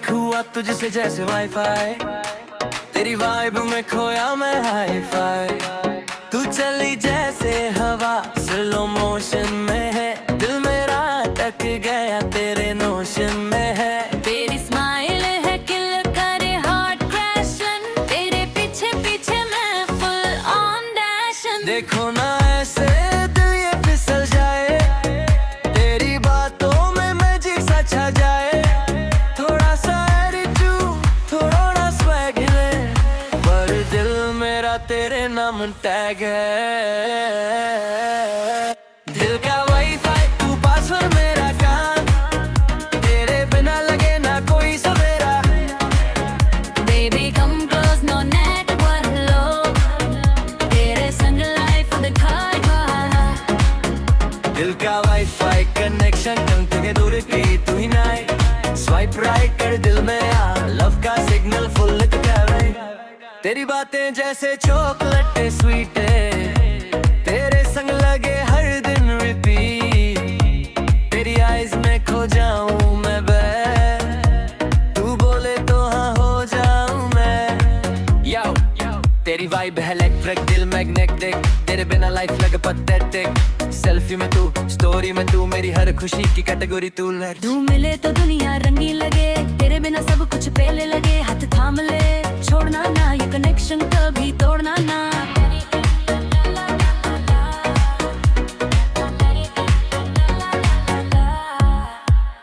Connect हुआ तुझसे जैसे वाईफाई, तेरी वाइब में खोया मैं हाई फाई। तू चली जैसे हवा स्लो मोशन में है, दिल मेरा अटक गया तेरे नोशन में है। तेरी स्माइल है किल करे हार्ट क्रैशन, तेरे पीछे पीछे मैं फुल ऑन डैशन। देखो ना ऐसे दिल ये फिसल जाए, तेरी बातों में मैजिक सा छा जाए। थोड़ा सा एटीट्यूड थोड़ा ना स्वैग है, पर दिल मेरा तेरे नाम टैग है। दिल का वाईफाई तू पासवर्ड मेरा काम, तेरे बिना लगे ना कोई सवेरा। Baby come close no network low, तेरे संग लाइफ दिखाई वाला। दिल का वाईफाई कनेक्शन टंग के दूर की तू ही नाई, स्वाइप राइट कर दिल में आ, लव का सिग्नल फुल कर। तेरी बातें जैसे चॉकलेट स्वीट है, तेरे संग लगे हर दिन रिपीट। तेरी आईज में खो जाऊं मैं तू बोले तो हाँ हो जाऊं मैं। यो तेरी वाइब है इलेक्ट्रिक, दिल मैग्नेटिक, तेरे बिना लाइफ लगे पैथेटिक। सेल्फी में तू स्टोरी में तू, मेरी हर खुशी की कैटेगरी तू। तू मिले तो दुनिया रंगी लगे, तेरे बिना सब कुछ पहले लगे। हाथ थाम ले छोड़ना ना, ये कनेक्शन कभी तोड़ना ना।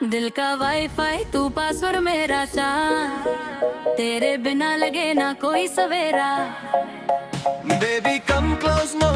दिल का वाईफाई तू पासवर्ड मेरा चाह, तेरे बिना लगे ना कोई सवेरा। Baby come close no